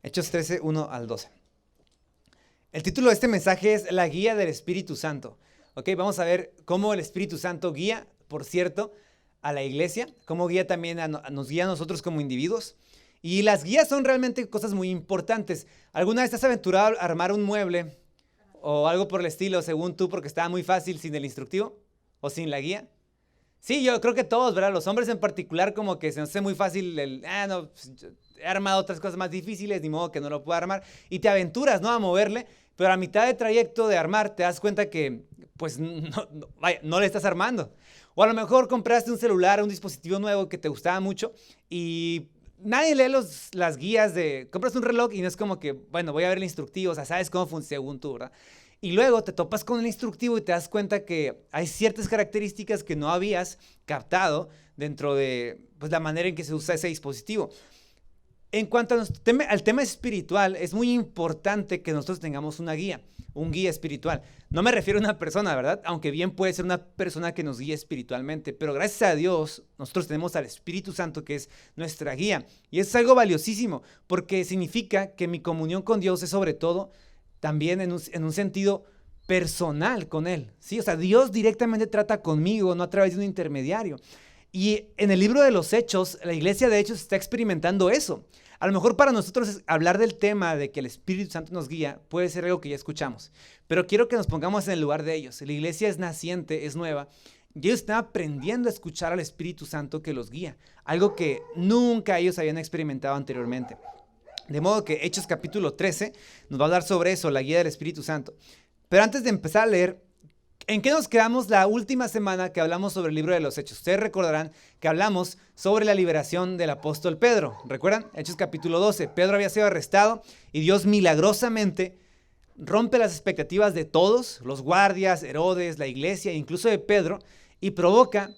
Hechos 13, 1 al 12. El título de este mensaje es La guía del Espíritu Santo. Ok, vamos a ver cómo el Espíritu Santo guía, por cierto, a la iglesia, cómo guía también nos guía a nosotros como individuos. Y las guías son realmente cosas muy importantes. ¿Alguna vez te has aventurado a armar un mueble o algo por el estilo, según tú, porque estaba muy fácil sin el instructivo o sin la guía? Sí, yo creo que todos, ¿verdad? Los hombres en particular como que se nos hace muy fácil no, pues, he armado otras cosas más difíciles, ni modo que no lo pueda armar. Y te aventuras, ¿no? A moverle, pero a mitad de trayecto de armar te das cuenta que, pues, vaya, no le estás armando. O a lo mejor compraste un celular, un dispositivo nuevo que te gustaba mucho y nadie lee las guías de... Compras un reloj y no es como que, bueno, voy a ver el instructivo, o sea, sabes cómo funciona según tú, ¿verdad? Y luego te topas con el instructivo y te das cuenta que hay ciertas características que no habías captado dentro de pues, la manera en que se usa ese dispositivo. En cuanto al tema espiritual, es muy importante que nosotros tengamos una guía, un guía espiritual. No me refiero a una persona, ¿verdad? Aunque bien puede ser una persona que nos guíe espiritualmente, pero gracias a Dios nosotros tenemos al Espíritu Santo que es nuestra guía. Y eso es algo valiosísimo, porque significa que mi comunión con Dios es sobre todo también en un sentido personal con Él, ¿sí? O sea, Dios directamente trata conmigo, no a través de un intermediario. Y en el libro de los Hechos, la iglesia de Hechos está experimentando eso. A lo mejor para nosotros hablar del tema de que el Espíritu Santo nos guía puede ser algo que ya escuchamos, pero quiero que nos pongamos en el lugar de ellos. La iglesia es naciente, es nueva, y ellos están aprendiendo a escuchar al Espíritu Santo que los guía, algo que nunca ellos habían experimentado anteriormente. De modo que Hechos capítulo 13 nos va a hablar sobre eso, la guía del Espíritu Santo. Pero antes de empezar a leer, ¿en qué nos quedamos la última semana que hablamos sobre el libro de los Hechos? Ustedes recordarán que hablamos sobre la liberación del apóstol Pedro. ¿Recuerdan? Hechos capítulo 12. Pedro había sido arrestado y Dios milagrosamente rompe las expectativas de todos, los guardias, Herodes, la iglesia, incluso de Pedro, y provoca,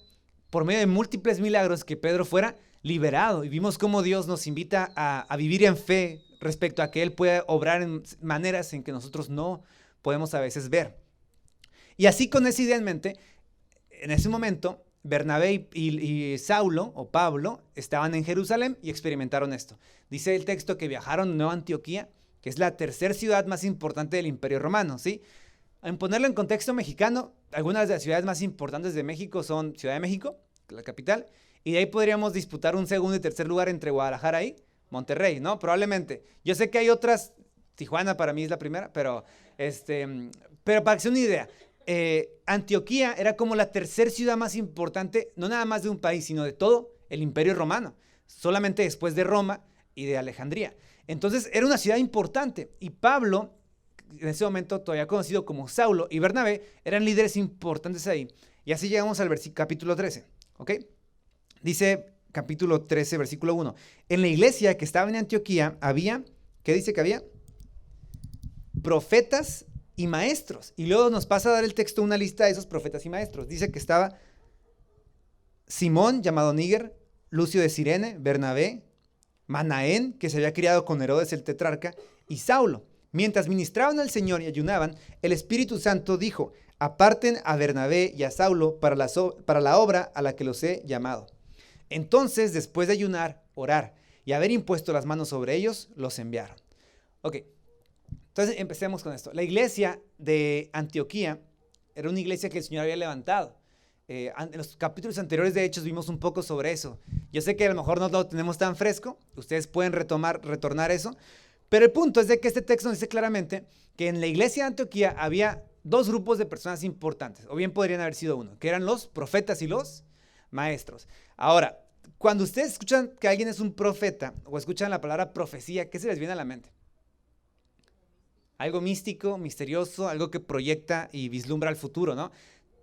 por medio de múltiples milagros, que Pedro fuera liberado. Y vimos cómo Dios nos invita a vivir en fe respecto a que Él puede obrar en maneras en que nosotros no podemos a veces ver. Y así con esa idea en mente, en ese momento, Bernabé y Saulo o Pablo estaban en Jerusalén y experimentaron esto. Dice el texto que viajaron a Nueva Antioquía, que es la tercera ciudad más importante del Imperio Romano, ¿sí? En ponerlo en contexto mexicano, algunas de las ciudades más importantes de México son Ciudad de México, la capital, y de ahí podríamos disputar un segundo y tercer lugar entre Guadalajara y Monterrey, ¿no? Probablemente. Yo sé que hay otras, Tijuana para mí es la primera, pero para que sea una idea, Antioquía era como la tercera ciudad más importante, no nada más de un país, sino de todo el Imperio Romano, solamente después de Roma y de Alejandría. Entonces era una ciudad importante y Pablo, en ese momento todavía conocido como Saulo, y Bernabé eran líderes importantes ahí. Y así llegamos al capítulo 13, ¿ok? Dice capítulo 13, versículo 1. En la iglesia que estaba en Antioquía había, ¿qué dice que había? Profetas y maestros. Y luego nos pasa a dar el texto una lista de esos profetas y maestros. Dice que estaba Simón, llamado Níger, Lucio de Cirene, Bernabé, Manaén, que se había criado con Herodes el tetrarca, y Saulo. Mientras ministraban al Señor y ayunaban, el Espíritu Santo dijo: aparten a Bernabé y a Saulo para la obra a la que los he llamado. Entonces, después de ayunar, orar y haber impuesto las manos sobre ellos, los enviaron. Ok. Entonces empecemos con esto. La iglesia de Antioquía era una iglesia que el Señor había levantado. En los capítulos anteriores de Hechos vimos un poco sobre eso. Yo sé que a lo mejor no lo tenemos tan fresco, ustedes pueden retornar eso, pero el punto es de que este texto nos dice claramente que en la iglesia de Antioquía había dos grupos de personas importantes, o bien podrían haber sido uno, que eran los profetas y los maestros. Ahora, cuando ustedes escuchan que alguien es un profeta o escuchan la palabra profecía, ¿qué se les viene a la mente? Algo místico, misterioso, algo que proyecta y vislumbra el futuro, ¿no?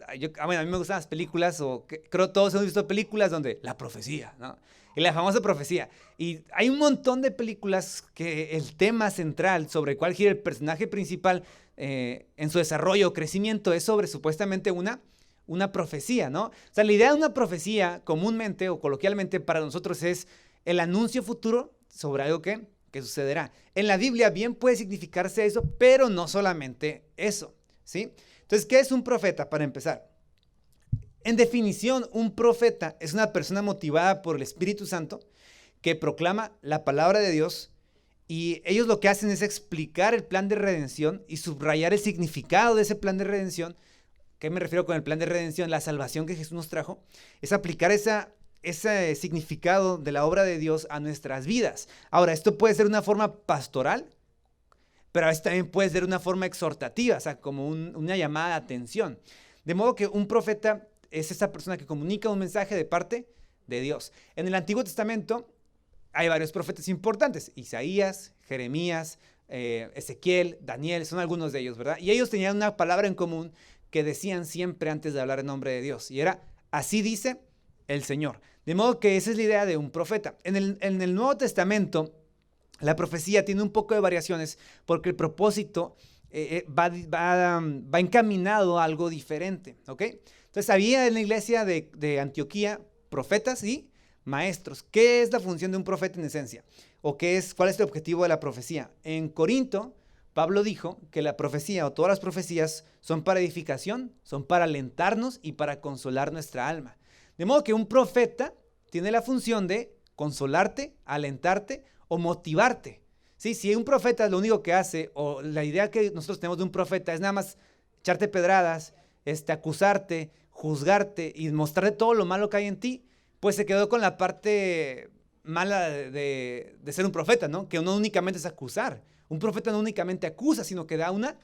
A mí me gustan las películas, creo que todos hemos visto películas donde la profecía, ¿no? Y la famosa profecía. Y hay un montón de películas que el tema central sobre el cual gira el personaje principal en su desarrollo o crecimiento es sobre supuestamente una profecía, ¿no? O sea, la idea de una profecía comúnmente o coloquialmente para nosotros es el anuncio futuro sobre algo que sucederá. En la Biblia bien puede significarse eso, pero no solamente eso, ¿sí? Entonces, ¿qué es un profeta? Para empezar, en definición, un profeta es una persona motivada por el Espíritu Santo que proclama la palabra de Dios Y ellos lo que hacen es explicar el plan de redención y subrayar el significado de ese plan de redención. ¿Qué me refiero con el plan de redención? La salvación que Jesús nos trajo. Es aplicar ese significado de la obra de Dios a nuestras vidas. Ahora, esto puede ser una forma pastoral, pero a veces también puede ser una forma exhortativa, o sea, como una llamada de atención. De modo que un profeta es esa persona que comunica un mensaje de parte de Dios. En el Antiguo Testamento hay varios profetas importantes: Isaías, Jeremías, Ezequiel, Daniel, son algunos de ellos, ¿verdad? Y ellos tenían una palabra en común que decían siempre antes de hablar en nombre de Dios, y era: así dice el Señor. De modo que esa es la idea de un profeta. En el Nuevo Testamento, la profecía tiene un poco de variaciones porque el propósito va encaminado a algo diferente, ¿ok? Entonces había en la iglesia de Antioquía profetas y maestros. ¿Qué es la función de un profeta en esencia? ¿O cuál es el objetivo de la profecía? En Corinto, Pablo dijo que la profecía o todas las profecías son para edificación, son para alentarnos y para consolar nuestra alma. De modo que un profeta tiene la función de consolarte, alentarte o motivarte. ¿Sí? Si un profeta lo único que hace, o la idea que nosotros tenemos de un profeta es nada más echarte pedradas, acusarte, juzgarte y mostrarte todo lo malo que hay en ti, pues se quedó con la parte mala de ser un profeta, ¿no? Que no únicamente es acusar. Un profeta no únicamente acusa, sino que da una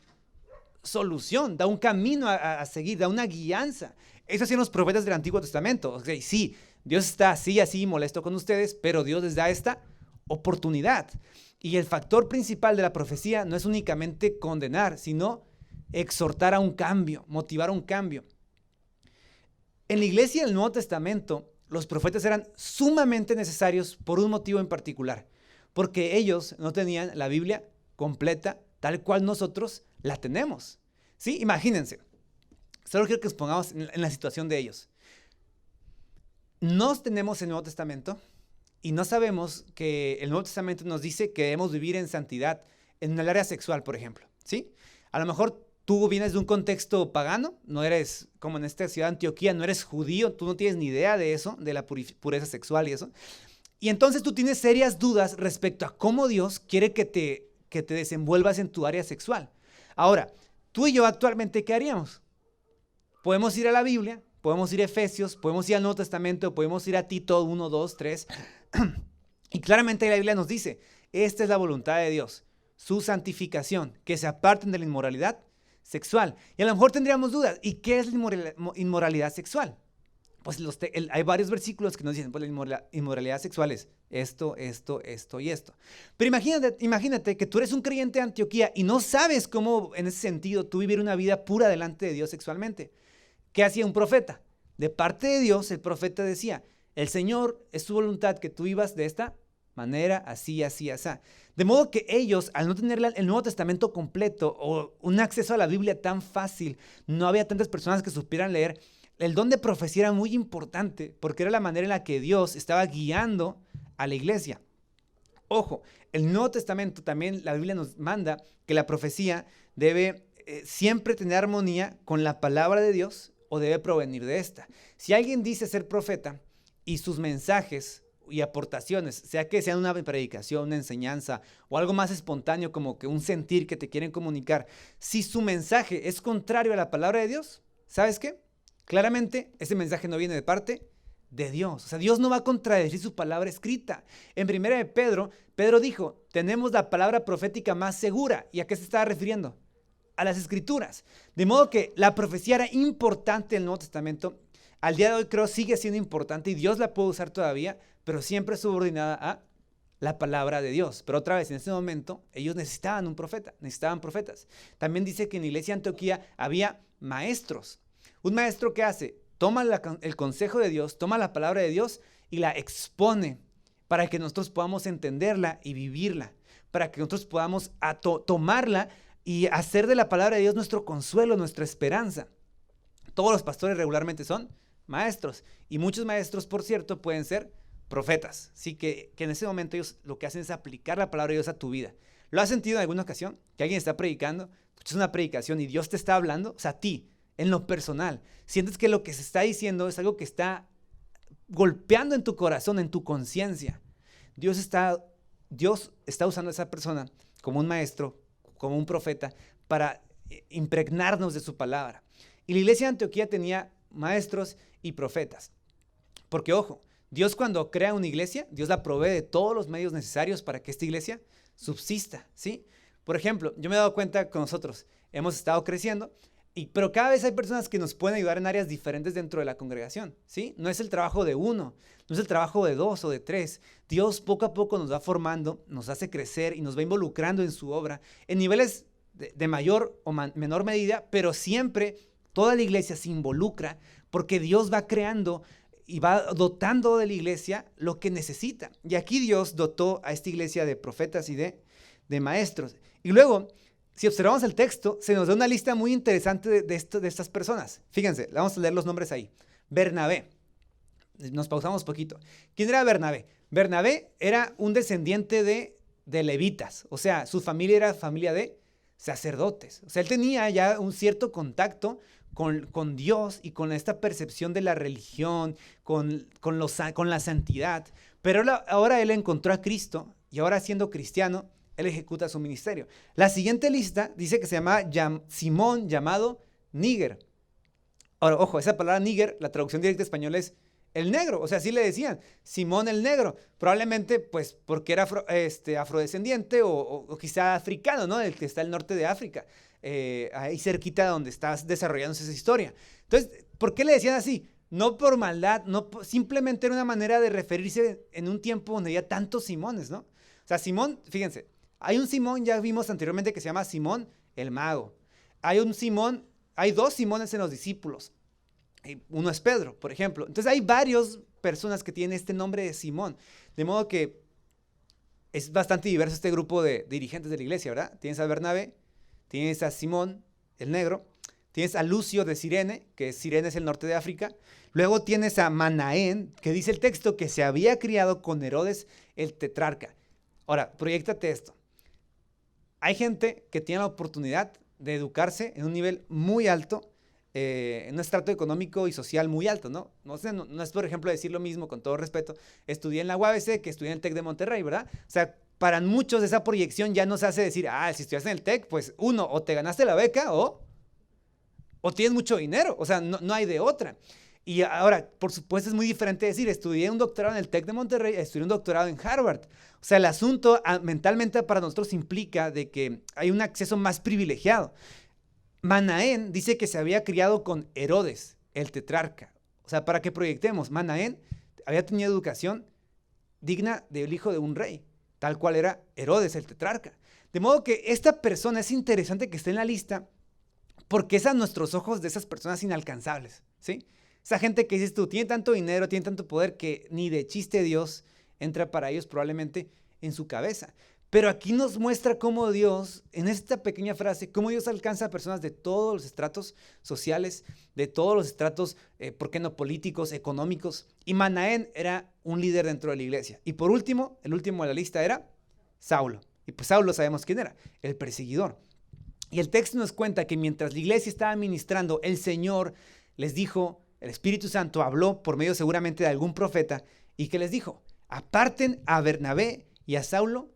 solución, da un camino a seguir, da una guianza. Eso hacían los profetas del Antiguo Testamento. Okay, sí, Dios está así molesto con ustedes, pero Dios les da esta oportunidad. Y el factor principal de la profecía no es únicamente condenar, sino exhortar a un cambio, motivar a un cambio. En la iglesia del Nuevo Testamento, los profetas eran sumamente necesarios por un motivo en particular, porque ellos no tenían la Biblia completa tal cual nosotros la tenemos. ¿Sí? Imagínense, solo quiero que nos pongamos en la situación de ellos. No tenemos el Nuevo Testamento y no sabemos que el Nuevo Testamento nos dice que debemos vivir en santidad en el área sexual, por ejemplo. ¿Sí? A lo mejor tú vienes de un contexto pagano, no eres como en esta ciudad de Antioquía, no eres judío, tú no tienes ni idea de eso, de la pureza sexual y eso. Y entonces tú tienes serias dudas respecto a cómo Dios quiere que te desenvuelvas en tu área sexual. Ahora, tú y yo actualmente, ¿qué haríamos? Podemos ir a la Biblia, podemos ir a Efesios, podemos ir al Nuevo Testamento, podemos ir a Tito 1, 2, 3. Y claramente la Biblia nos dice, esta es la voluntad de Dios, su santificación, que se aparten de la inmoralidad sexual. Y a lo mejor tendríamos dudas, ¿y qué es la inmoralidad sexual? Pues hay varios versículos que nos dicen, pues la inmoralidad sexual es esto y esto. Pero imagínate que tú eres un creyente de Antioquía y no sabes cómo, en ese sentido, tú vivir una vida pura delante de Dios sexualmente. ¿Qué hacía un profeta? De parte de Dios, el profeta decía, el Señor es su voluntad que tú vivas de esta manera, así. De modo que ellos, al no tener el Nuevo Testamento completo o un acceso a la Biblia tan fácil, no había tantas personas que supieran leer. El don de profecía era muy importante porque era la manera en la que Dios estaba guiando a la iglesia. Ojo, el Nuevo Testamento también, la Biblia nos manda que la profecía debe siempre tener armonía con la palabra de Dios o debe provenir de esta. Si alguien dice ser profeta y sus mensajes y aportaciones, sea que sean una predicación, una enseñanza o algo más espontáneo como que un sentir que te quieren comunicar, si su mensaje es contrario a la palabra de Dios, ¿sabes qué? Claramente, ese mensaje no viene de parte de Dios. O sea, Dios no va a contradecir su palabra escrita. En 1 de Pedro, Pedro dijo, tenemos la palabra profética más segura. ¿Y a qué se estaba refiriendo? A las Escrituras. De modo que la profecía era importante en el Nuevo Testamento. Al día de hoy creo sigue siendo importante y Dios la puede usar todavía, pero siempre subordinada a la palabra de Dios. Pero otra vez, en ese momento, ellos necesitaban un profeta, necesitaban profetas. También dice que en la iglesia de Antioquía había maestros. Un maestro, ¿qué hace? Toma el consejo de Dios, toma la palabra de Dios y la expone para que nosotros podamos entenderla y vivirla, para que nosotros podamos tomarla y hacer de la palabra de Dios nuestro consuelo, nuestra esperanza. Todos los pastores regularmente son maestros y muchos maestros, por cierto, pueden ser profetas. Así que en ese momento ellos lo que hacen es aplicar la palabra de Dios a tu vida. ¿Lo has sentido en alguna ocasión? Que alguien está predicando, escuchas una predicación y Dios te está hablando, o sea, a ti. En lo personal, sientes que lo que se está diciendo es algo que está golpeando en tu corazón, en tu conciencia. Dios está Dios está usando a esa persona como un maestro, como un profeta, para impregnarnos de su palabra. Y la iglesia de Antioquía tenía maestros y profetas. Porque, ojo, Dios cuando crea una iglesia, Dios la provee de todos los medios necesarios para que esta iglesia subsista, ¿sí? Por ejemplo, yo me he dado cuenta con nosotros, hemos estado creciendo, pero cada vez hay personas que nos pueden ayudar en áreas diferentes dentro de la congregación, ¿sí? No es el trabajo de uno, no es el trabajo de dos o de tres. Dios poco a poco nos va formando, nos hace crecer y nos va involucrando en su obra en niveles de mayor o menor medida, pero siempre toda la iglesia se involucra porque Dios va creando y va dotando de la iglesia lo que necesita. Y aquí Dios dotó a esta iglesia de profetas y de maestros. Y luego, si observamos el texto, se nos da una lista muy interesante de estas personas. Fíjense, vamos a leer los nombres ahí. Bernabé. Nos pausamos poquito. ¿Quién era Bernabé? Bernabé era un descendiente de levitas. O sea, su familia era familia de sacerdotes. O sea, él tenía ya un cierto contacto con Dios y con esta percepción de la religión, con la santidad. Pero ahora él encontró a Cristo y ahora siendo cristiano, él ejecuta su ministerio. La siguiente lista dice que se llama Simón llamado Níger. Ahora, ojo, esa palabra Níger, la traducción directa español es el negro. O sea, así le decían, Simón el negro. Probablemente, pues, porque era afrodescendiente o quizá africano, ¿no? El que está al norte de África. Ahí cerquita donde estás desarrollándose esa historia. Entonces, ¿por qué le decían así? No por maldad, simplemente era una manera de referirse en un tiempo donde había tantos Simones, ¿no? O sea, Simón, fíjense, hay un Simón, ya vimos anteriormente, que se llama Simón el mago. Hay dos Simones en los discípulos. Uno es Pedro, por ejemplo. Entonces hay varias personas que tienen este nombre de Simón. De modo que es bastante diverso este grupo de dirigentes de la iglesia, ¿verdad? Tienes a Bernabé, tienes a Simón el negro, tienes a Lucio de Cirene, que Cirene es el norte de África. Luego tienes a Manaén, que dice el texto que se había criado con Herodes el tetrarca. Ahora, proyéctate esto. Hay gente que tiene la oportunidad de educarse en un nivel muy alto, en un estrato económico y social muy alto, ¿no? No es, por ejemplo, decir lo mismo, con todo respeto, estudié en la UABC que estudié en el TEC de Monterrey, ¿verdad? O sea, para muchos esa proyección ya nos hace decir, si estudias en el TEC, pues uno, o te ganaste la beca o tienes mucho dinero, o sea, no hay de otra. Y ahora, por supuesto, es muy diferente decir, estudié un doctorado en el TEC de Monterrey, estudié un doctorado en Harvard. O sea, el asunto mentalmente para nosotros implica de que hay un acceso más privilegiado. Manaén dice que se había criado con Herodes, el tetrarca. O sea, para que proyectemos, Manaén había tenido educación digna del hijo de un rey, tal cual era Herodes, el tetrarca. De modo que esta persona es interesante que esté en la lista porque es a nuestros ojos de esas personas inalcanzables, ¿sí? Esa gente que dices tú, tiene tanto dinero, tiene tanto poder que ni de chiste Dios entra para ellos probablemente en su cabeza. Pero aquí nos muestra cómo Dios, en esta pequeña frase, cómo Dios alcanza a personas de todos los estratos sociales, de todos los estratos, ¿por qué no políticos, económicos? Y Manaén era un líder dentro de la iglesia. Y por último, el último de la lista era Saulo. Y pues Saulo sabemos quién era, el perseguidor. Y el texto nos cuenta que mientras la iglesia estaba ministrando, el Señor les dijo, el Espíritu Santo habló por medio seguramente de algún profeta, y que les dijo, aparten a Bernabé y a Saulo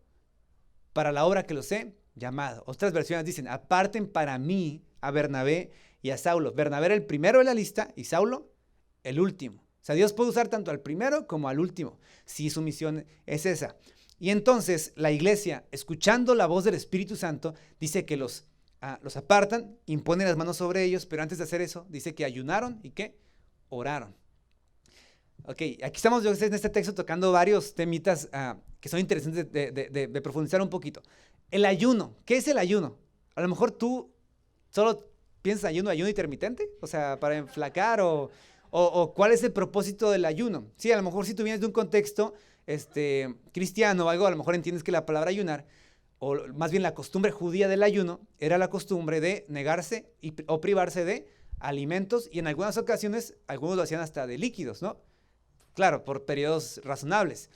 para la obra que los he llamado. Otras versiones dicen, aparten para mí a Bernabé y a Saulo. Bernabé era el primero de la lista y Saulo el último. O sea, Dios puede usar tanto al primero como al último, si su misión es esa. Y entonces la iglesia, escuchando la voz del Espíritu Santo, dice que los apartan, imponen las manos sobre ellos, pero antes de hacer eso, dice que ayunaron y que oraron. Ok, aquí estamos en este texto tocando varios temitas que son interesantes de profundizar un poquito. El ayuno, ¿qué es el ayuno? A lo mejor tú solo piensas ayuno intermitente, o sea, para enflacar o cuál es el propósito del ayuno. Sí, a lo mejor si tú vienes de un contexto cristiano o algo, a lo mejor entiendes que la palabra ayunar, o más bien la costumbre judía del ayuno, era la costumbre de negarse o privarse de alimentos y en algunas ocasiones, algunos lo hacían hasta de líquidos, ¿no? Claro, por periodos razonables.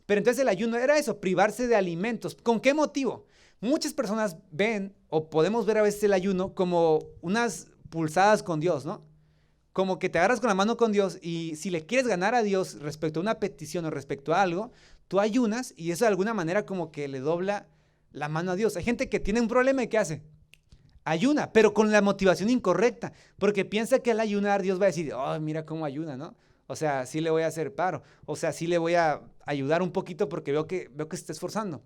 Pero entonces el ayuno era eso, privarse de alimentos. ¿Con qué motivo? Muchas personas ven, o podemos ver a veces el ayuno como unas pulsadas con Dios, ¿no? Como que te agarras con la mano con Dios y si le quieres ganar a Dios respecto a una petición o respecto a algo, Tú ayunas y eso de alguna manera como que le dobla la mano a Dios. Hay gente que tiene un problema y ¿qué hace? Ayuna, pero con la motivación incorrecta, porque piensa que al ayunar Dios va a decir, oh, mira cómo ayuna, ¿no? O sea, sí le voy a hacer paro, o sea, sí le voy a ayudar un poquito porque veo que se está esforzando.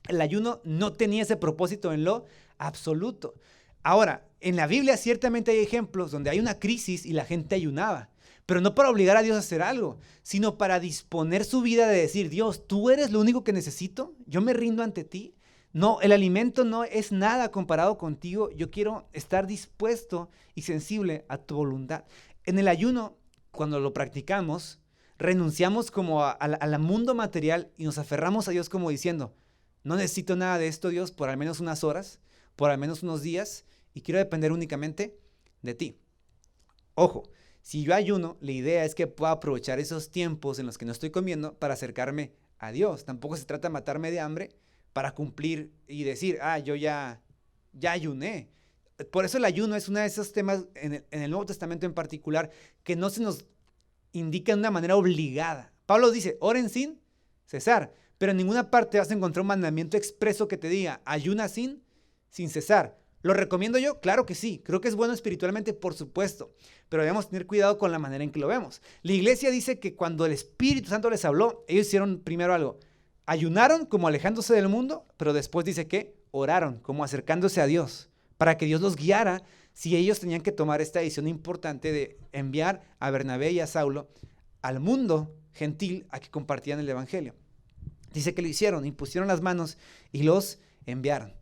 El ayuno no tenía ese propósito en lo absoluto. Ahora, en la Biblia ciertamente hay ejemplos donde hay una crisis y la gente ayunaba, pero no para obligar a Dios a hacer algo, sino para disponer su vida de decir, Dios, tú eres lo único que necesito, yo me rindo ante ti. No, el alimento no es nada comparado contigo. Yo quiero estar dispuesto y sensible a tu voluntad. En el ayuno, cuando lo practicamos, renunciamos como al mundo material y nos aferramos a Dios como diciendo, no necesito nada de esto, Dios, por al menos unas horas, por al menos unos días, y quiero depender únicamente de ti. Ojo, si yo ayuno, la idea es que pueda aprovechar esos tiempos en los que no estoy comiendo para acercarme a Dios. Tampoco se trata de matarme de hambre para cumplir y decir, yo ya ayuné. Por eso el ayuno es uno de esos temas en el Nuevo Testamento en particular que no se nos indica de una manera obligada. Pablo dice, oren sin cesar, pero en ninguna parte vas a encontrar un mandamiento expreso que te diga, ayuna sin cesar. ¿Lo recomiendo yo? Claro que sí. Creo que es bueno espiritualmente, por supuesto, pero debemos tener cuidado con la manera en que lo vemos. La iglesia dice que cuando el Espíritu Santo les habló, ellos hicieron primero algo. Ayunaron como alejándose del mundo, pero después dice que oraron como acercándose a Dios para que Dios los guiara si ellos tenían que tomar esta decisión importante de enviar a Bernabé y a Saulo al mundo gentil a que compartieran el evangelio. Dice que lo hicieron, impusieron las manos y los enviaron.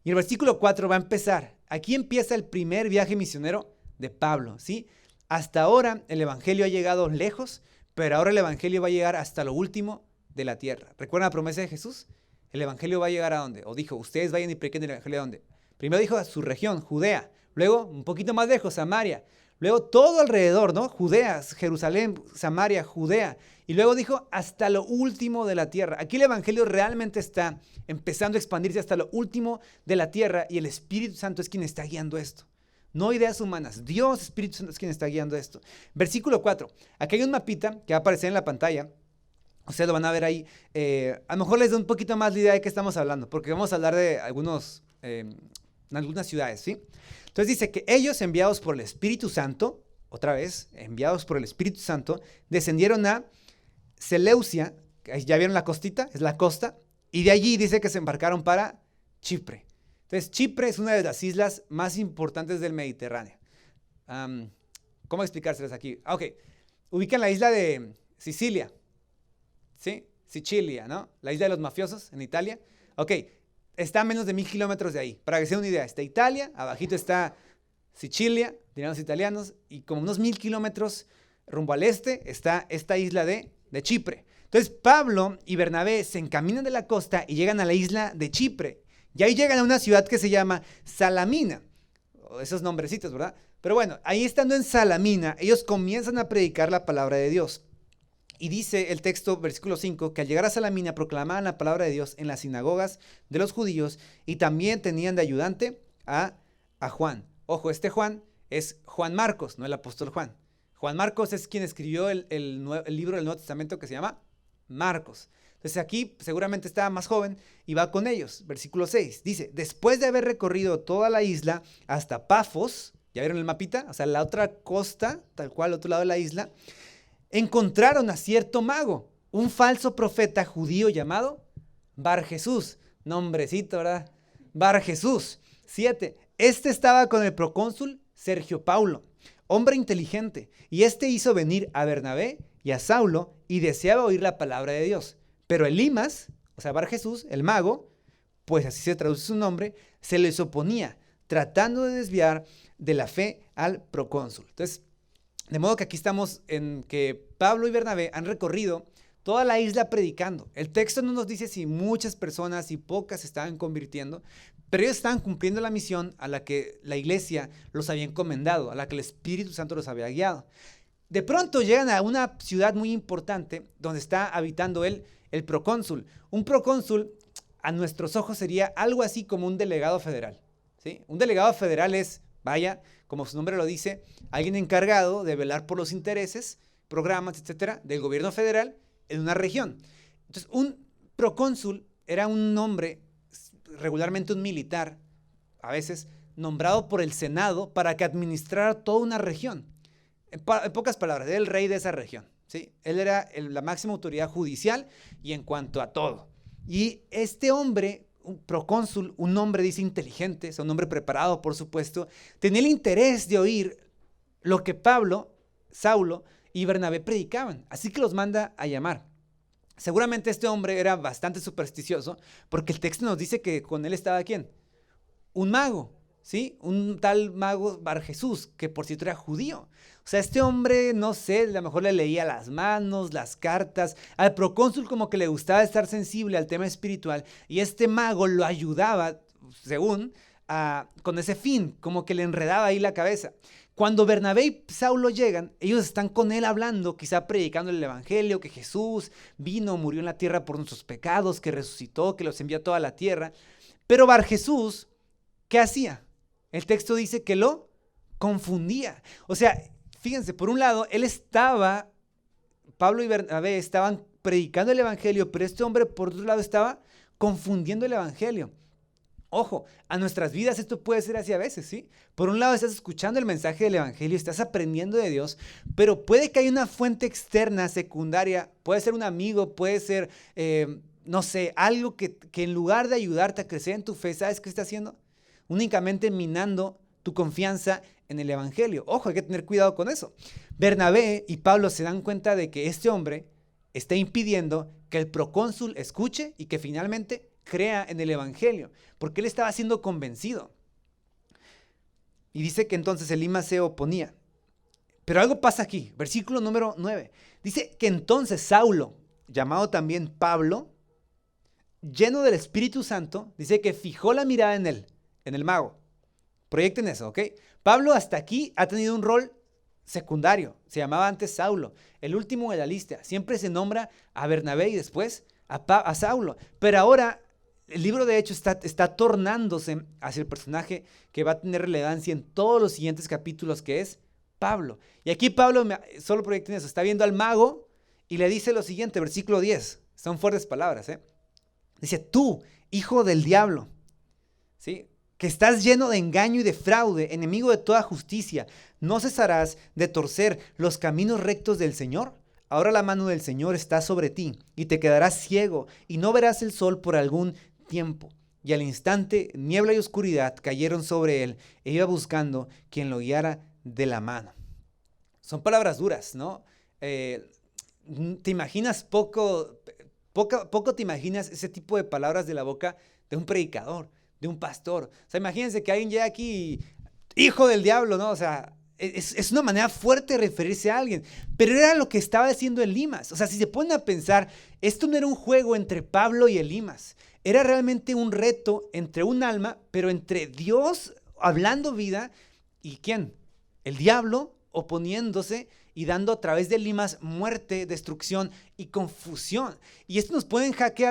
Y el versículo 4 va a empezar. Aquí empieza el primer viaje misionero de Pablo, ¿sí? Hasta ahora el evangelio ha llegado lejos, pero ahora el evangelio va a llegar hasta lo último de la tierra. ¿Recuerdan la promesa de Jesús? El evangelio va a llegar ¿a dónde? O dijo, ustedes vayan y prediquen el evangelio ¿a dónde? Primero dijo a su región, Judea. Luego, un poquito más lejos, Samaria. Luego, todo alrededor, ¿no? Judea, Jerusalén, Samaria, Judea. Y luego dijo, hasta lo último de la tierra. Aquí el evangelio realmente está empezando a expandirse hasta lo último de la tierra y el Espíritu Santo es quien está guiando esto. No ideas humanas. Dios, Espíritu Santo, es quien está guiando esto. Versículo 4. Aquí hay un mapita que va a aparecer en la pantalla. Ustedes lo van a ver ahí. A lo mejor les da un poquito más la idea de qué estamos hablando, porque vamos a hablar de algunas ciudades, ¿sí? Entonces dice que ellos, enviados por el Espíritu Santo, otra vez, enviados por el Espíritu Santo, descendieron a Seleucia, ya vieron la costita, es la costa, y de allí dice que se embarcaron para Chipre. Entonces, Chipre es una de las islas más importantes del Mediterráneo. ¿Cómo explicárselas aquí? Ok, ubican la isla de Sicilia, ¿sí? Sicilia, ¿no? La isla de los mafiosos en Italia. Ok, está a menos de 1000 kilómetros de ahí. Para que se den una idea, está Italia, abajito está Sicilia, dirán los italianos, y como unos 1000 kilómetros rumbo al este está esta isla de Chipre. Entonces Pablo y Bernabé se encaminan de la costa y llegan a la isla de Chipre. Y ahí llegan a una ciudad que se llama Salamina. Esos nombrecitos, ¿verdad? Pero bueno, ahí estando en Salamina, ellos comienzan a predicar la palabra de Dios. Y dice el texto, versículo 5, que al llegar a Salamina proclamaban la palabra de Dios en las sinagogas de los judíos y también tenían de ayudante a Juan. Ojo, este Juan es Juan Marcos, no el apóstol Juan. Juan Marcos es quien escribió el libro del Nuevo Testamento que se llama Marcos. Entonces aquí seguramente estaba más joven y va con ellos. Versículo 6 dice, después de haber recorrido toda la isla hasta Pafos, ¿ya vieron el mapita? O sea, la otra costa, tal cual, al otro lado de la isla, encontraron a cierto mago, un falso profeta judío llamado Bar Jesús. Nombrecito, ¿verdad? Bar Jesús. 7. Este estaba con el procónsul Sergio Paulo, hombre inteligente, y este hizo venir a Bernabé y a Saulo y deseaba oír la palabra de Dios. Pero Elimas, o sea, Bar Jesús, el mago, pues así se traduce su nombre, se les oponía, tratando de desviar de la fe al procónsul. Entonces, de modo que aquí estamos en que Pablo y Bernabé han recorrido toda la isla predicando. El texto no nos dice si muchas personas y pocas se estaban convirtiendo, pero ellos estaban cumpliendo la misión a la que la iglesia los había encomendado, a la que el Espíritu Santo los había guiado. De pronto llegan a una ciudad muy importante donde está habitando el procónsul. Un procónsul a nuestros ojos sería algo así como un delegado federal, ¿sí? Un delegado federal es, vaya, como su nombre lo dice, alguien encargado de velar por los intereses, programas, etcétera, del gobierno federal en una región. Entonces, un procónsul era un hombre, regularmente un militar, a veces nombrado por el Senado para que administrara toda una región. En pocas palabras, era el rey de esa región, ¿sí? Él era la máxima autoridad judicial y en cuanto a todo. Y este hombre, un procónsul, un hombre, dice, inteligente, un hombre preparado, por supuesto, tenía el interés de oír lo que Pablo, Saulo y Bernabé predicaban. Así que los manda a llamar. Seguramente este hombre era bastante supersticioso porque el texto nos dice que con él estaba ¿quién? Un mago, ¿sí? Un tal mago Bar Jesús, que por cierto era judío. O sea, este hombre, no sé, a lo mejor le leía las manos, las cartas. Al procónsul como que le gustaba estar sensible al tema espiritual y este mago lo ayudaba, según, con ese fin, como que le enredaba ahí la cabeza. Cuando Bernabé y Saulo llegan, ellos están con él hablando, quizá predicando el evangelio, que Jesús vino, murió en la tierra por nuestros pecados, que resucitó, que los envió a toda la tierra. Pero Bar Jesús, ¿qué hacía? El texto dice que lo confundía. O sea, fíjense, por un lado, Pablo y Bernabé estaban predicando el evangelio, pero este hombre por otro lado estaba confundiendo el evangelio. Ojo, a nuestras vidas esto puede ser así a veces, ¿sí? Por un lado estás escuchando el mensaje del evangelio, estás aprendiendo de Dios, pero puede que haya una fuente externa, secundaria, puede ser un amigo, puede ser, no sé, algo que en lugar de ayudarte a crecer en tu fe, ¿sabes qué está haciendo? Únicamente minando tu confianza en el evangelio. Ojo, hay que tener cuidado con eso. Bernabé y Pablo se dan cuenta de que este hombre está impidiendo que el procónsul escuche y que finalmente crea en el evangelio, porque él estaba siendo convencido. Y dice que entonces Elimas se oponía. Pero algo pasa aquí, versículo número 9. Dice que entonces Saulo, llamado también Pablo, lleno del Espíritu Santo, dice que fijó la mirada en él, en el mago. Proyecten eso, ¿ok? Pablo hasta aquí ha tenido un rol secundario, se llamaba antes Saulo, el último de la lista. Siempre se nombra a Bernabé y después a Saulo, pero ahora el libro de Hechos está tornándose hacia el personaje que va a tener relevancia en todos los siguientes capítulos, que es Pablo. Y aquí Pablo, solo proyecten eso, está viendo al mago y le dice lo siguiente, versículo 10. Son fuertes palabras, ¿eh? Dice, tú, hijo del diablo, ¿sí? Que estás lleno de engaño y de fraude, enemigo de toda justicia, ¿no cesarás de torcer los caminos rectos del Señor? Ahora la mano del Señor está sobre ti y te quedarás ciego y no verás el sol por algún tiempo. Y al instante niebla y oscuridad cayeron sobre él e iba buscando quien lo guiara de la mano. Son palabras duras, ¿no? Te imaginas poco te imaginas ese tipo de palabras de la boca de un predicador, de un pastor. O sea, imagínense que alguien llega aquí, hijo del diablo, ¿no? O sea, es una manera fuerte de referirse a alguien, pero era lo que estaba diciendo Elimas. O sea, si se ponen a pensar, esto no era un juego entre Pablo y Elimas, era realmente un reto entre un alma, pero entre Dios hablando vida y ¿quién? El diablo oponiéndose y dando a través de Elimas muerte, destrucción y confusión. Y esto nos pone en jaque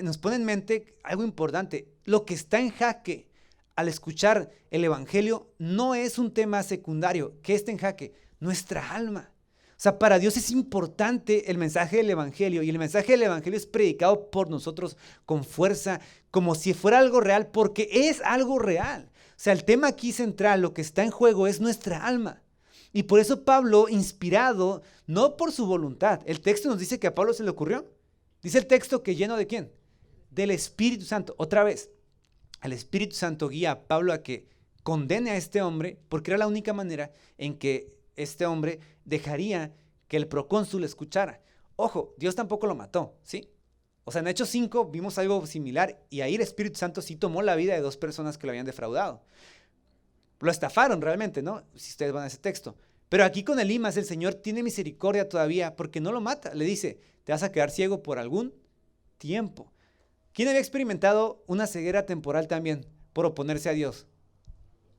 nos pone en mente algo importante. Lo que está en jaque al escuchar el evangelio no es un tema secundario. ¿Qué está en jaque? Nuestra alma. O sea, para Dios es importante el mensaje del evangelio y el mensaje del evangelio es predicado por nosotros con fuerza, como si fuera algo real, porque es algo real. O sea, el tema aquí central, lo que está en juego es nuestra alma. Y por eso Pablo, inspirado, no por su voluntad, el texto nos dice que a Pablo se le ocurrió. Dice el texto que lleno de ¿quién? Del Espíritu Santo. Otra vez, el Espíritu Santo guía a Pablo a que condene a este hombre porque era la única manera en que este hombre dejaría que el procónsul escuchara. Ojo, Dios tampoco lo mató, ¿sí? O sea, en Hechos 5 vimos algo similar y ahí el Espíritu Santo sí tomó la vida de 2 personas que lo habían defraudado. Lo estafaron realmente, ¿no? Si ustedes van a ese texto. Pero aquí con Elimas el Señor tiene misericordia todavía porque no lo mata. Le dice, te vas a quedar ciego por algún tiempo. ¿Quién había experimentado una ceguera temporal también por oponerse a Dios?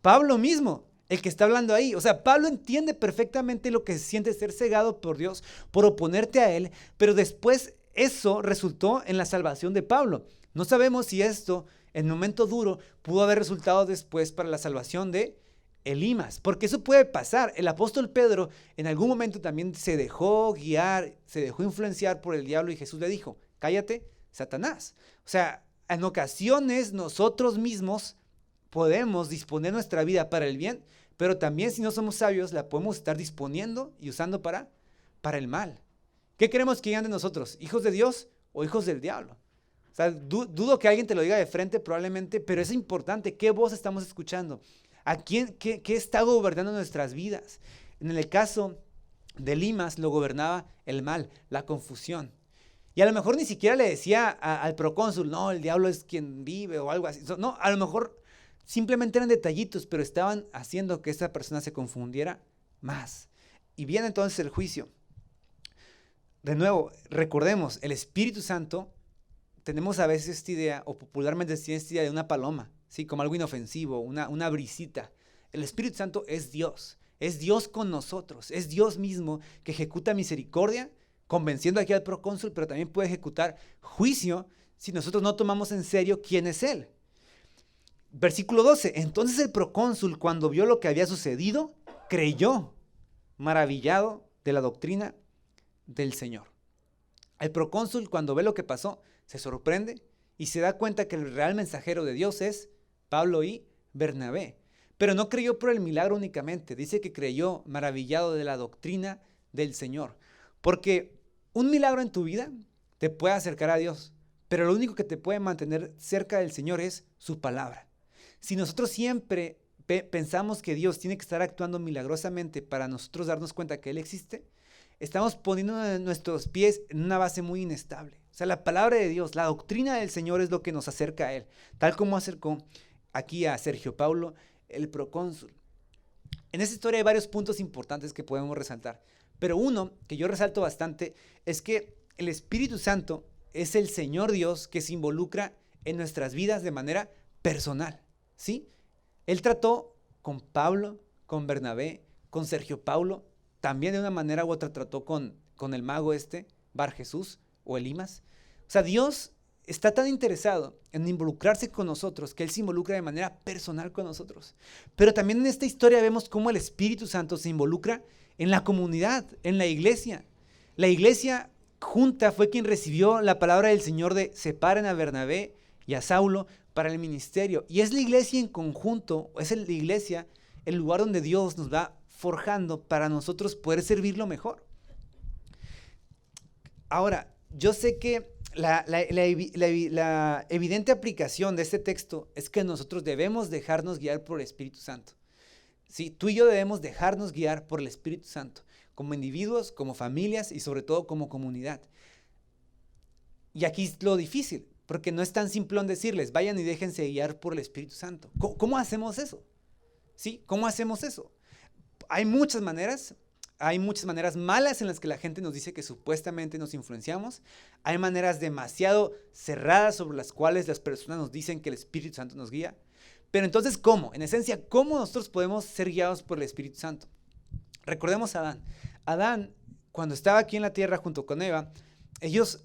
Pablo mismo, el que está hablando ahí. O sea, Pablo entiende perfectamente lo que se siente ser cegado por Dios, por oponerte a Él, pero después eso resultó en la salvación de Pablo. No sabemos si esto, en momento duro, pudo haber resultado después para la salvación de Elimas, porque eso puede pasar. El apóstol Pedro en algún momento también se dejó guiar, se dejó influenciar por el diablo y Jesús le dijo, cállate, Satanás. O sea, en ocasiones nosotros mismos podemos disponer nuestra vida para el bien, pero también si no somos sabios la podemos estar disponiendo y usando para el mal. ¿Qué queremos que digan de nosotros? ¿Hijos de Dios o hijos del diablo? O sea, dudo que alguien te lo diga de frente probablemente, pero es importante qué voz estamos escuchando. ¿A quién, qué está gobernando nuestras vidas? En el caso de Elimas lo gobernaba el mal, la confusión. Y a lo mejor ni siquiera le decía al procónsul, no, el diablo es quien vive o algo así. No, a lo mejor simplemente eran detallitos, pero estaban haciendo que esa persona se confundiera más. Y viene entonces el juicio. De nuevo, recordemos, el Espíritu Santo, tenemos a veces esta idea, o popularmente se tiene esta idea de una paloma, ¿sí? Como algo inofensivo, una brisita. El Espíritu Santo es Dios con nosotros, es Dios mismo que ejecuta misericordia, convenciendo aquí al procónsul, pero también puede ejecutar juicio si nosotros no tomamos en serio quién es Él. Versículo 12, entonces el procónsul cuando vio lo que había sucedido, creyó, maravillado de la doctrina del Señor. El procónsul cuando ve lo que pasó, se sorprende y se da cuenta que el real mensajero de Dios es Pablo y Bernabé. Pero no creyó por el milagro únicamente, dice que creyó maravillado de la doctrina del Señor. Porque un milagro en tu vida te puede acercar a Dios, pero lo único que te puede mantener cerca del Señor es su palabra. Si nosotros siempre pensamos que Dios tiene que estar actuando milagrosamente para nosotros darnos cuenta que Él existe, estamos poniendo nuestros pies en una base muy inestable. O sea, la palabra de Dios, la doctrina del Señor es lo que nos acerca a Él, tal como acercó aquí a Sergio Paulo, el procónsul. En esta historia hay varios puntos importantes que podemos resaltar, pero uno que yo resalto bastante es que el Espíritu Santo es el Señor Dios que se involucra en nuestras vidas de manera personal, ¿sí? Él trató con Pablo, con Bernabé, con Sergio Paulo, también de una manera u otra trató con el mago Bar Jesús o Elimas. O sea, Dios está tan interesado en involucrarse con nosotros que Él se involucra de manera personal con nosotros. Pero también en esta historia vemos cómo el Espíritu Santo se involucra en la comunidad, en la iglesia. La iglesia junta fue quien recibió la palabra del Señor de separen a Bernabé y a Saulo para el ministerio. Y es la iglesia en conjunto, es la iglesia el lugar donde Dios nos va forjando para nosotros poder servirlo mejor. Ahora, yo sé que la evidente aplicación de este texto es que nosotros debemos dejarnos guiar por el Espíritu Santo. Sí, tú y yo debemos dejarnos guiar por el Espíritu Santo, como individuos, como familias y sobre todo como comunidad. Y aquí es lo difícil, porque no es tan simplón decirles, vayan y déjense guiar por el Espíritu Santo. ¿Cómo hacemos eso? ¿Sí? ¿Cómo hacemos eso? Hay muchas maneras malas en las que la gente nos dice que supuestamente nos influenciamos. Hay maneras demasiado cerradas sobre las cuales las personas nos dicen que el Espíritu Santo nos guía. Pero entonces, ¿cómo? En esencia, ¿cómo nosotros podemos ser guiados por el Espíritu Santo? Recordemos a Adán. Adán, cuando estaba aquí en la tierra junto con Eva, Dios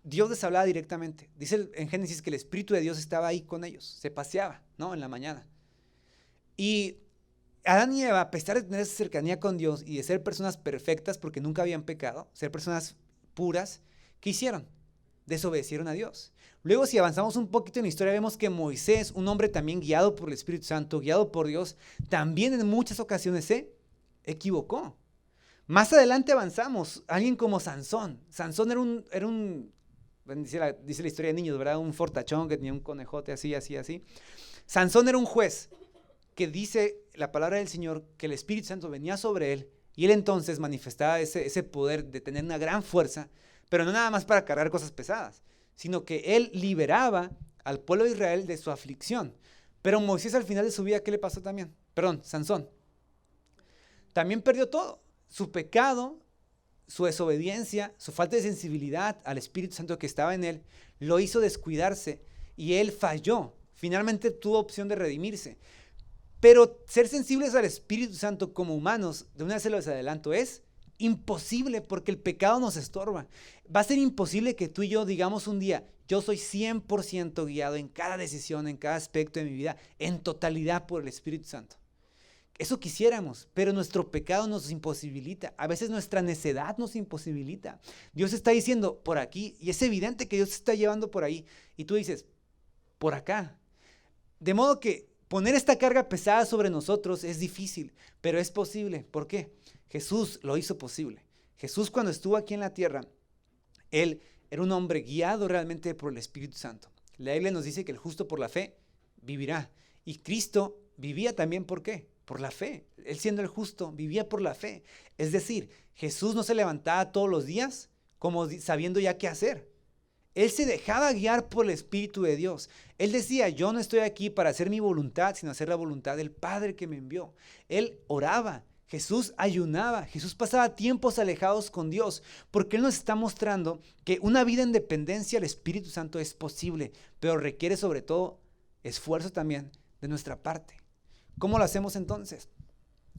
les hablaba directamente. Dice en Génesis que el Espíritu de Dios estaba ahí con ellos, se paseaba, ¿no? En la mañana. Y Adán y Eva, a pesar de tener esa cercanía con Dios y de ser personas perfectas porque nunca habían pecado, ser personas puras, ¿qué hicieron? Desobedecieron a Dios. Luego, si avanzamos un poquito en la historia, vemos que Moisés, un hombre también guiado por el Espíritu Santo, guiado por Dios, también en muchas ocasiones se equivocó. Más adelante avanzamos, alguien como Sansón. Sansón era un dice la historia de niños, ¿verdad? Un fortachón que tenía un conejote así. Sansón era un juez que dice la palabra del Señor que el Espíritu Santo venía sobre él y él entonces manifestaba ese poder de tener una gran fuerza, pero no nada más para cargar cosas pesadas, sino que él liberaba al pueblo de Israel de su aflicción. Pero Moisés al final de su vida, ¿qué le pasó también? Sansón. También perdió todo. Su pecado, su desobediencia, su falta de sensibilidad al Espíritu Santo que estaba en él, lo hizo descuidarse y él falló. Finalmente tuvo opción de redimirse. Pero ser sensibles al Espíritu Santo como humanos, de una vez se los adelanto, es imposible porque el pecado nos estorba. Va a ser imposible que tú y yo digamos un día, yo soy 100% guiado en cada decisión, en cada aspecto de mi vida, en totalidad por el Espíritu Santo. Eso quisiéramos, pero nuestro pecado nos imposibilita. A veces nuestra necedad nos imposibilita. Dios está diciendo por aquí, y es evidente que Dios te está llevando por ahí. Y tú dices, por acá. De modo que poner esta carga pesada sobre nosotros es difícil, pero es posible. ¿Por qué? Jesús lo hizo posible. Jesús, cuando estuvo aquí en la tierra, Él era un hombre guiado realmente por el Espíritu Santo. La Biblia nos dice que el justo por la fe vivirá. Y Cristo vivía también, ¿por qué? Por la fe. Él, siendo el justo, vivía por la fe. Es decir, Jesús no se levantaba todos los días como sabiendo ya qué hacer. Él se dejaba guiar por el Espíritu de Dios. Él decía, yo no estoy aquí para hacer mi voluntad, sino hacer la voluntad del Padre que me envió. Él oraba, Jesús ayunaba, Jesús pasaba tiempos alejados con Dios, porque Él nos está mostrando que una vida en dependencia al Espíritu Santo es posible, pero requiere sobre todo esfuerzo también de nuestra parte. ¿Cómo lo hacemos entonces?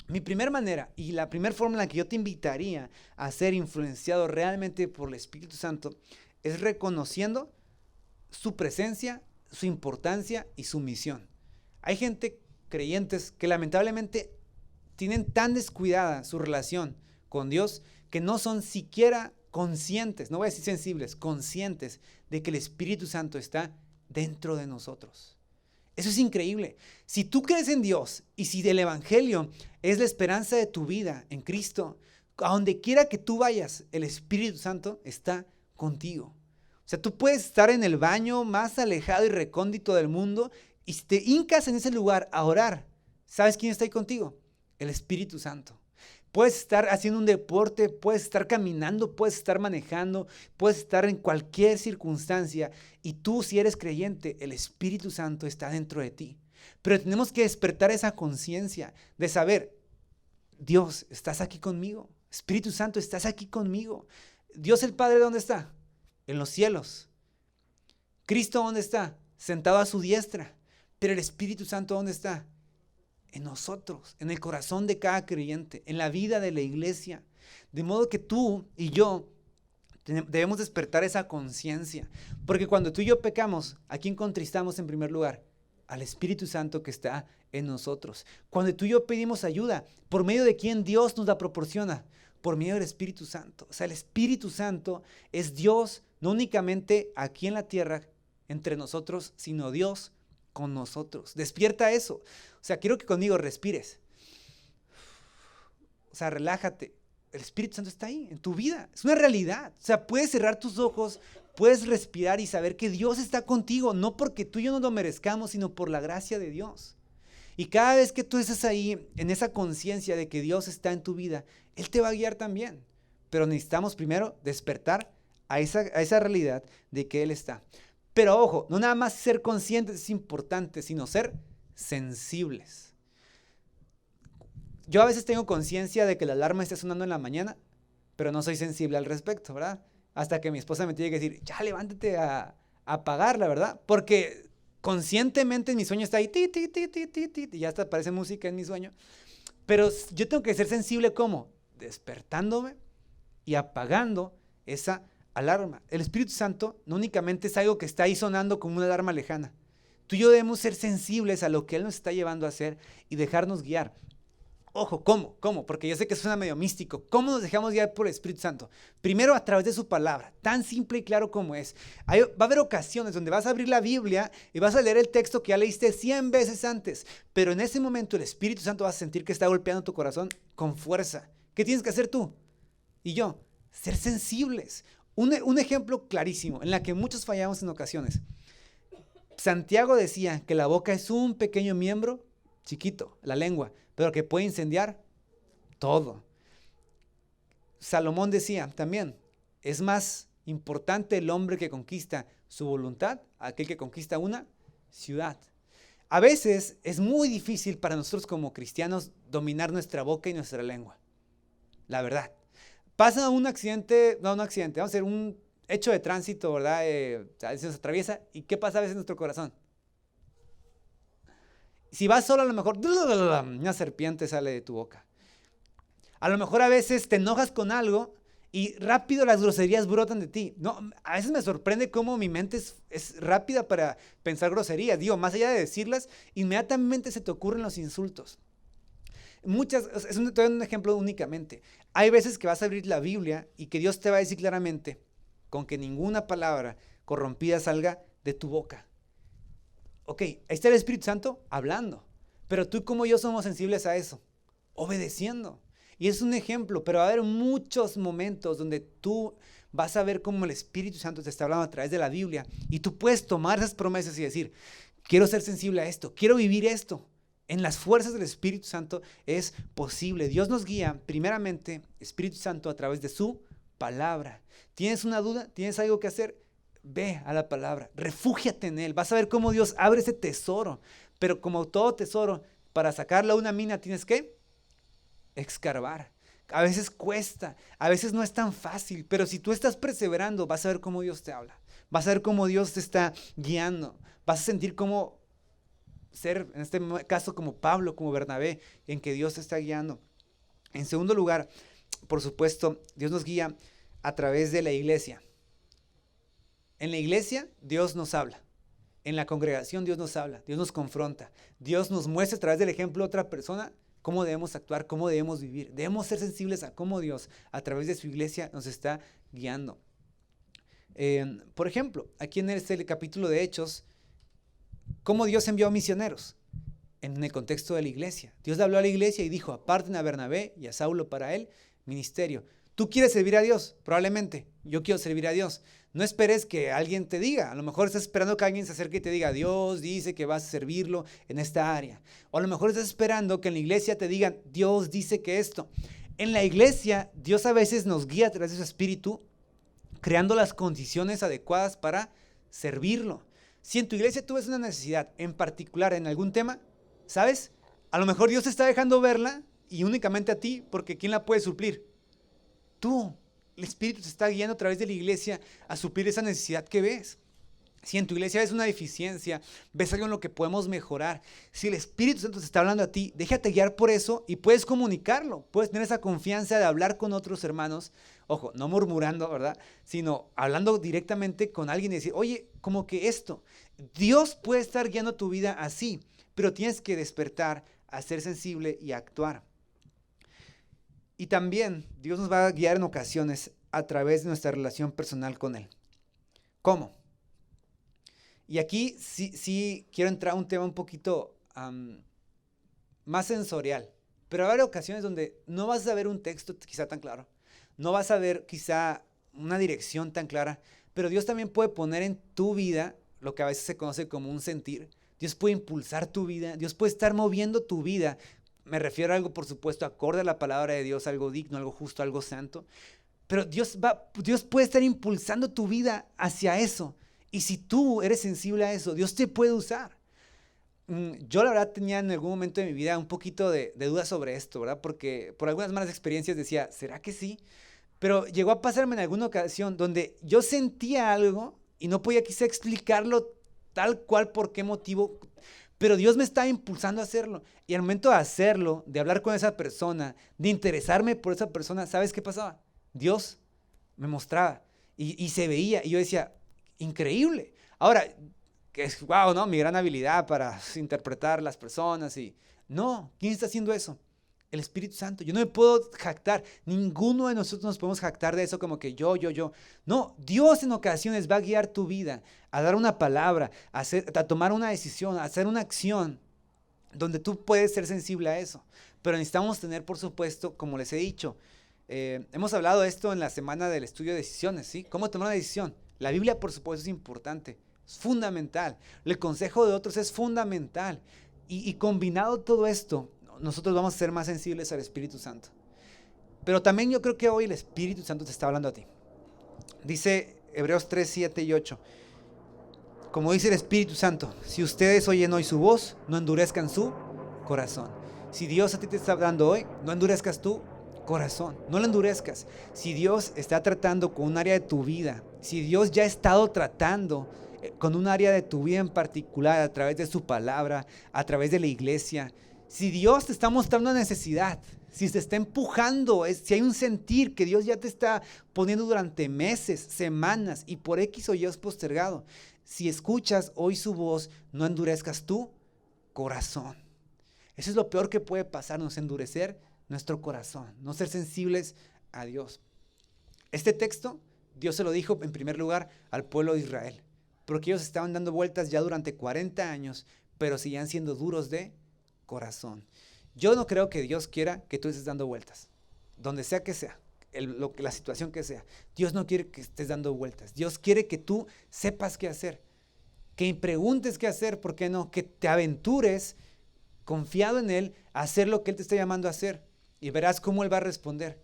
Mi primera manera y la primera forma en la que yo te invitaría a ser influenciado realmente por el Espíritu Santo es reconociendo su presencia, su importancia y su misión. Hay gente, creyentes, que lamentablemente tienen tan descuidada su relación con Dios que no son siquiera conscientes, no voy a decir sensibles, conscientes de que el Espíritu Santo está dentro de nosotros. Eso es increíble. Si tú crees en Dios y si el Evangelio es la esperanza de tu vida en Cristo, a donde quiera que tú vayas, el Espíritu Santo está contigo. O sea, tú puedes estar en el baño más alejado y recóndito del mundo y si te hincas en ese lugar a orar, ¿sabes quién está ahí contigo? El Espíritu Santo. Puedes estar haciendo un deporte, puedes estar caminando, puedes estar manejando, puedes estar en cualquier circunstancia y tú, si eres creyente, el Espíritu Santo está dentro de ti. Pero tenemos que despertar esa conciencia de saber, Dios, estás aquí conmigo. Espíritu Santo, estás aquí conmigo. Dios el Padre, ¿dónde está? En los cielos. Cristo, ¿dónde está? Sentado a su diestra. Pero el Espíritu Santo, ¿dónde está? En nosotros, en el corazón de cada creyente, en la vida de la iglesia. De modo que tú y yo debemos despertar esa conciencia. Porque cuando tú y yo pecamos, ¿a quién contristamos en primer lugar? Al Espíritu Santo que está en nosotros. Cuando tú y yo pedimos ayuda, ¿por medio de quién Dios nos la proporciona? Por medio del Espíritu Santo. O sea, el Espíritu Santo es Dios, no únicamente aquí en la tierra, entre nosotros, sino Dios con nosotros. Despierta eso. O sea, quiero que conmigo respires. O sea, relájate. El Espíritu Santo está ahí, en tu vida. Es una realidad. O sea, puedes cerrar tus ojos, puedes respirar y saber que Dios está contigo, no porque tú y yo no lo merezcamos, sino por la gracia de Dios. Y cada vez que tú estés ahí, en esa conciencia de que Dios está en tu vida, Él te va a guiar también. Pero necesitamos primero despertar a esa realidad de que Él está. Pero ojo, no nada más ser conscientes es importante, sino ser sensibles. Yo a veces tengo conciencia de que la alarma está sonando en la mañana, pero no soy sensible al respecto, ¿verdad? Hasta que mi esposa me tiene que decir, ya levántate a apagarla, ¿verdad? Porque conscientemente en mi sueño está ahí, ti, ti, ti, ti, ti, ti, y ya hasta aparece música en mi sueño. Pero yo tengo que ser sensible, ¿cómo? Despertándome y apagando esa alarma. El Espíritu Santo no únicamente es algo que está ahí sonando como una alarma lejana. Tú y yo debemos ser sensibles a lo que Él nos está llevando a hacer y dejarnos guiar. Ojo, ¿cómo? Porque yo sé que suena medio místico. ¿Cómo nos dejamos guiar por el Espíritu Santo? Primero, a través de su palabra, tan simple y claro como es. Va a haber ocasiones donde vas a abrir la Biblia y vas a leer el texto que ya leíste 100 veces antes, pero en ese momento el Espíritu Santo vas a sentir que está golpeando tu corazón con fuerza. ¿Qué tienes que hacer tú? Y yo, ser sensibles. Un ejemplo clarísimo en la que muchos fallamos en ocasiones. Santiago decía que la boca es un pequeño miembro chiquito, la lengua, pero que puede incendiar todo. Salomón decía también, es más importante el hombre que conquista su voluntad a aquel que conquista una ciudad. A veces es muy difícil para nosotros como cristianos dominar nuestra boca y nuestra lengua. La verdad. Pasa un accidente, vamos a hacer un hecho de tránsito, ¿verdad? Se nos atraviesa. ¿Y qué pasa a veces en nuestro corazón? Si vas solo, a lo mejor una serpiente sale de tu boca. A lo mejor a veces te enojas con algo y rápido las groserías brotan de ti. No, a veces me sorprende cómo mi mente es rápida para pensar groserías. Digo, más allá de decirlas, inmediatamente se te ocurren los insultos. Te doy un ejemplo únicamente. Hay veces que vas a abrir la Biblia y que Dios te va a decir claramente con que ninguna palabra corrompida salga de tu boca. Ok, ahí está el Espíritu Santo hablando, pero tú como yo somos sensibles a eso, obedeciendo. Y es un ejemplo, pero va a haber muchos momentos donde tú vas a ver cómo el Espíritu Santo te está hablando a través de la Biblia y tú puedes tomar esas promesas y decir, quiero ser sensible a esto, quiero vivir esto. En las fuerzas del Espíritu Santo es posible. Dios nos guía, primeramente, Espíritu Santo, a través de su palabra. ¿Tienes una duda? ¿Tienes algo que hacer? Ve a la palabra, refúgiate en él. Vas a ver cómo Dios abre ese tesoro. Pero como todo tesoro, para sacarlo a una mina tienes que escarbar. A veces cuesta, a veces no es tan fácil, pero si tú estás perseverando, vas a ver cómo Dios te habla. Vas a ver cómo Dios te está guiando. Vas a sentir cómo ser, en este caso, como Pablo, como Bernabé, en que Dios te está guiando. En segundo lugar, por supuesto, Dios nos guía a través de la iglesia. En la iglesia, Dios nos habla. En la congregación, Dios nos habla. Dios nos confronta. Dios nos muestra a través del ejemplo de otra persona cómo debemos actuar, cómo debemos vivir. Debemos ser sensibles a cómo Dios, a través de su iglesia, nos está guiando. Por ejemplo, aquí en el capítulo de Hechos, cómo Dios envió misioneros en el contexto de la iglesia. Dios le habló a la iglesia y dijo, aparten a Bernabé y a Saulo para el ministerio. ¿Tú quieres servir a Dios? Probablemente. Yo quiero servir a Dios. No esperes que alguien te diga. A lo mejor estás esperando que alguien se acerque y te diga, Dios dice que vas a servirlo en esta área. O a lo mejor estás esperando que en la iglesia te digan, Dios dice que esto. En la iglesia, Dios a veces nos guía a través de su espíritu, creando las condiciones adecuadas para servirlo. Si en tu iglesia tú ves una necesidad en particular en algún tema, ¿sabes? A lo mejor Dios te está dejando verla y únicamente a ti, porque ¿quién la puede suplir? Tú. El Espíritu te está guiando a través de la iglesia a suplir esa necesidad que ves. Si en tu iglesia ves una deficiencia, ves algo en lo que podemos mejorar, si el Espíritu Santo te está hablando a ti, déjate guiar por eso y puedes comunicarlo. Puedes tener esa confianza de hablar con otros hermanos, ojo, no murmurando, ¿verdad? Sino hablando directamente con alguien y decir, oye, como que esto, Dios puede estar guiando tu vida así, pero tienes que despertar a ser sensible y a actuar. Y también Dios nos va a guiar en ocasiones a través de nuestra relación personal con Él. ¿Cómo? Y aquí sí quiero entrar a un tema un poquito más sensorial. Pero va a haber ocasiones donde no vas a ver un texto quizá tan claro. No vas a ver quizá una dirección tan clara. Pero Dios también puede poner en tu vida lo que a veces se conoce como un sentir. Dios puede impulsar tu vida. Dios puede estar moviendo tu vida. Me refiero a algo, por supuesto, acorde a la palabra de Dios, algo digno, algo justo, algo santo. Pero Dios puede estar impulsando tu vida hacia eso. Y si tú eres sensible a eso, Dios te puede usar. Yo la verdad tenía en algún momento de mi vida un poquito de duda sobre esto, ¿verdad? Porque por algunas malas experiencias decía, ¿será que sí? Pero llegó a pasarme en alguna ocasión donde yo sentía algo y no podía quizá explicarlo tal cual por qué motivo, pero Dios me estaba impulsando a hacerlo. Y al momento de hacerlo, de hablar con esa persona, de interesarme por esa persona, ¿sabes qué pasaba? Dios me mostraba y se veía. Y yo decía, increíble. Ahora, que es, wow, ¿no? Mi gran habilidad para interpretar las personas y... No, ¿quién está haciendo eso? El Espíritu Santo. Yo no me puedo jactar. Ninguno de nosotros nos podemos jactar de eso como que yo. No, Dios en ocasiones va a guiar tu vida a dar una palabra, a tomar una decisión, a hacer una acción donde tú puedes ser sensible a eso. Pero necesitamos tener, por supuesto, como les he dicho, hemos hablado de esto en la semana del estudio de decisiones, ¿sí? ¿Cómo tomar una decisión? La Biblia, por supuesto, es importante, es fundamental. El consejo de otros es fundamental. Y combinado todo esto, nosotros vamos a ser más sensibles al Espíritu Santo. Pero también yo creo que hoy el Espíritu Santo te está hablando a ti. Dice Hebreos 3, 7 y 8. Como dice el Espíritu Santo, si ustedes oyen hoy su voz, no endurezcan su corazón. Si Dios a ti te está hablando hoy, no endurezcas tu corazón, no lo endurezcas. Si Dios está tratando con un área de tu vida, si Dios ya ha estado tratando con un área de tu vida en particular a través de su palabra, a través de la iglesia, si Dios te está mostrando una necesidad, si te está empujando, si hay un sentir que Dios ya te está poniendo durante meses, semanas y por X o Y es postergado, si escuchas hoy su voz, no endurezcas tu corazón. Eso es lo peor que puede pasarnos, endurecer nuestro corazón, no ser sensibles a Dios. Este texto, Dios se lo dijo en primer lugar al pueblo de Israel, porque ellos estaban dando vueltas ya durante 40 años, pero seguían siendo duros de corazón. Yo no creo que Dios quiera que tú estés dando vueltas, donde sea que sea, la situación que sea. Dios no quiere que estés dando vueltas. Dios quiere que tú sepas qué hacer, que preguntes qué hacer, ¿por qué no? Que te aventures confiado en Él a hacer lo que Él te está llamando a hacer y verás cómo Él va a responder.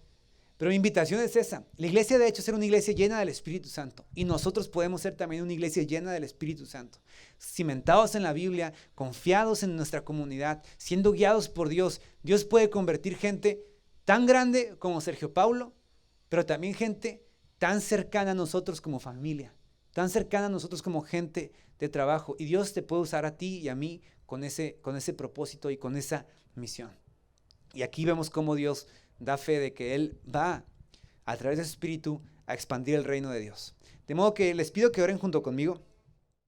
Pero mi invitación es esa. La iglesia de hecho es ser una iglesia llena del Espíritu Santo. Y nosotros podemos ser también una iglesia llena del Espíritu Santo. Cimentados en la Biblia, confiados en nuestra comunidad, siendo guiados por Dios. Dios puede convertir gente tan grande como Sergio Paulo, pero también gente tan cercana a nosotros como familia, tan cercana a nosotros como gente de trabajo. Y Dios te puede usar a ti y a mí con ese propósito y con esa misión. Y aquí vemos cómo Dios da fe de que Él va a través de su Espíritu a expandir el reino de Dios. De modo que les pido que oren junto conmigo.